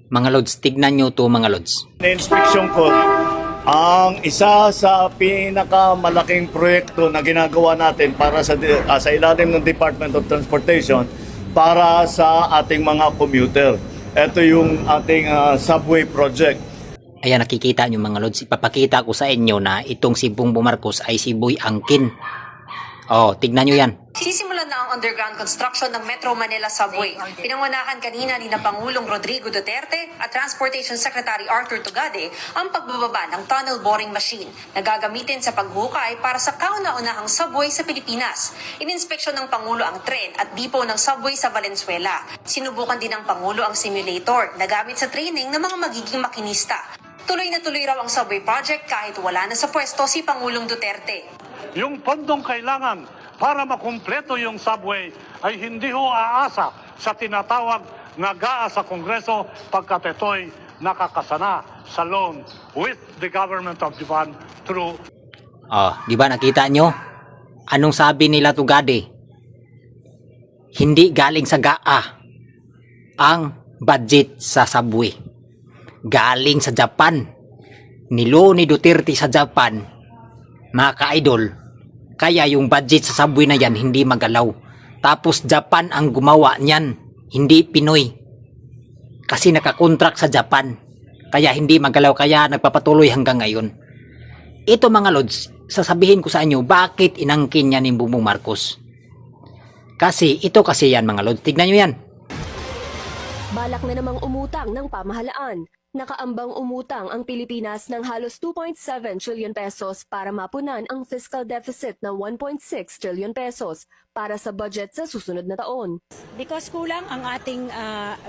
Mga Lods, tignan nyo to mga Lods. Na-inspeksyon ko, ang isa sa pinakamalaking proyekto na ginagawa natin para sa ilalim ng Department of Transportation para sa ating mga commuter. Ito yung ating subway project. Ayan, nakikita nyo mga Lods, ipapakita ko sa inyo na itong si Bongbong Marcos ay si Boy Angkin. Oh, tignan nyo yan. Sisimulan na ang underground construction ng Metro Manila Subway. Pinangunahan kanina ni na Pangulong Rodrigo Duterte at Transportation Secretary Arthur Tugade ang pagbababa ng tunnel boring machine na gagamitin sa paghukay para sa kauna-unahang subway sa Pilipinas. Ininspeksyon ng Pangulo ang tren at depot ng subway sa Valenzuela. Sinubukan din ng Pangulo ang simulator na gamit sa training ng mga magiging makinista. Tuloy na tuloy raw ang subway project kahit wala na sa pwesto si Pangulong Duterte. Yung pondong kailangan para makumpleto yung subway ay hindi ho aasa sa tinatawag na GAA sa Kongreso pagkat ito'y nakakasana sa loan with the government of Japan through... Oh, di ba nakita nyo? Anong sabi nila Tugade? Hindi galing sa GAA ang budget sa subway. Galing sa Japan. Nilo ni Duterte sa Japan. Mga ka-idol, kaya yung budget sa subway na yan hindi magalaw. Tapos Japan ang gumawa niyan, hindi Pinoy. Kasi nakakontrak sa Japan. Kaya hindi magalaw, kaya nagpapatuloy hanggang ngayon. Ito mga Lods, sasabihin ko sa inyo bakit inangkin niya ni Bongbong Marcos. Kasi ito kasi yan mga Lods, tignan nyo yan. Balak na namang umutang ng pamahalaan. Nakaambang umutang ang Pilipinas ng halos 2.7 trillion pesos para mapunan ang fiscal deficit na 1.6 trillion pesos para sa budget sa susunod na taon. Because kulang ang ating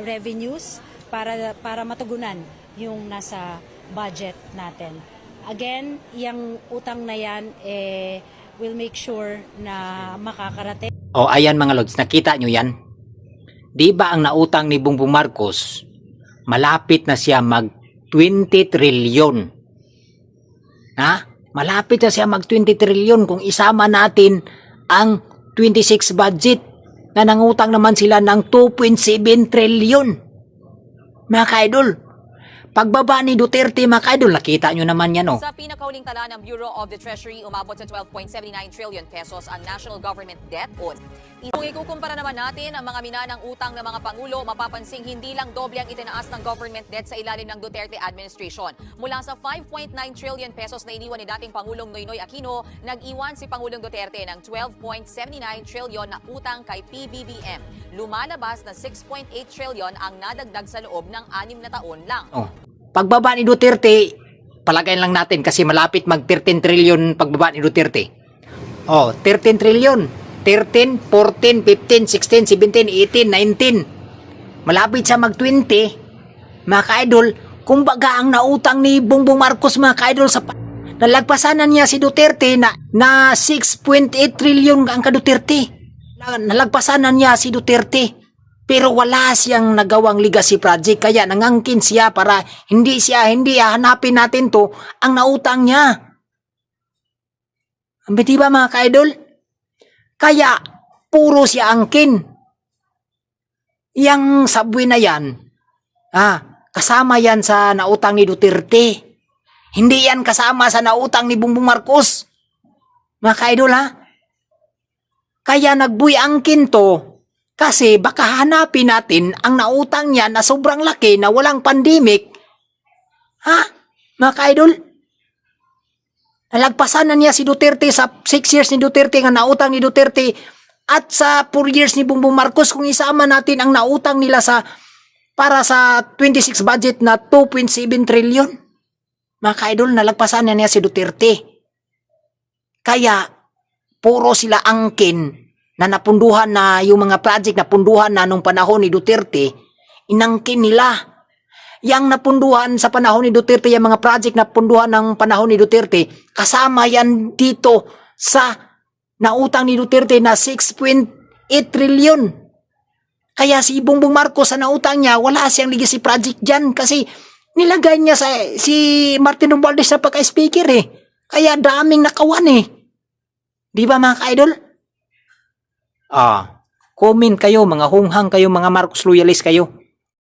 revenues para matugunan yung nasa budget natin. Again, yung utang na yan will make sure na makakarating. O ayan mga Lods, nakita nyo yan? Di ba ang nautang ni Bongbong Marcos, malapit na siya mag 20 trilyon. Ha? Malapit na siya mag 20 trilyon kung isama natin ang 26 budget na nangutang naman sila ng 2.7 trilyon. Mga ka-idol, pagbaba ni Duterte, mga ka-idol, nakita nyo naman yan, oh. Sa pinakahuling tala ng Bureau of the Treasury, umabot sa 12.79 trillion pesos ang national government debt. Kung ikukumpara naman natin ang mga minanang utang ng mga Pangulo, mapapansing hindi lang doble ang itinaas ng government debt sa ilalim ng Duterte administration. Mula sa 5.9 trillion pesos na iniwan ni dating Pangulong Noynoy Aquino, nag-iwan si Pangulong Duterte ng 12.79 trillion na utang kay PBBM. Lumalabas na 6.8 trillion ang nadagdag sa loob ng 6 na taon lang. Oh. Pagbaba ni Duterte, palagayin lang natin kasi malapit mag 13 trillion pagbaba ni Duterte. Oh, 13 trillion. 13, 14, 15, 16, 17, 18, 19. Malapit siya mag 20. Mga ka-idol, kumbaga ang nautang ni Bongbong Marcos mga ka-idol sa nalagpasanan niya si Duterte na 6.8 trillion ang ka-Duterte. Nalagpasanan niya si Duterte. Pero wala siyang nagawang legacy project kaya nangangkin siya para hindi hanapin natin to ang nautang niya. Di ba mga ka-idol? Kaya puro siya angkin. Yang subway na yan, kasama yan sa nautang ni Duterte. Hindi yan kasama sa nautang ni Bongbong Marcos. Mga ka-idol ha? Kaya nagbuy angkin to. Kasi baka hanapin natin ang nautang niya na sobrang laki na walang pandemic. Ha? Mga ka-idol? Nalagpasan na niya si Duterte sa 6 years ni Duterte nga nautang ni Duterte at sa 4 years ni Bongbong Marcos kung isama natin ang nautang nila para sa 26 budget na 2.7 trillion. Mga ka-idol, nalagpasan na niya si Duterte. Kaya puro sila angkin na napunduhan na yung mga project na punduhan na nung panahon ni Duterte, inangkin nila. Yang napunduhan sa panahon ni Duterte, yung mga project na punduhan ng panahon ni Duterte, kasama yan dito sa nautang ni Duterte na 6.8 trillion. Kaya si Bongbong Marcos sa nautang niya, wala siyang legacy project dyan kasi nilagay niya si Martin Romualdez na pagka-speaker eh. Kaya daming nakawan eh. Di ba mga ka-idol? Comment kayo, mga hunghang kayo, mga Marcos loyalist kayo.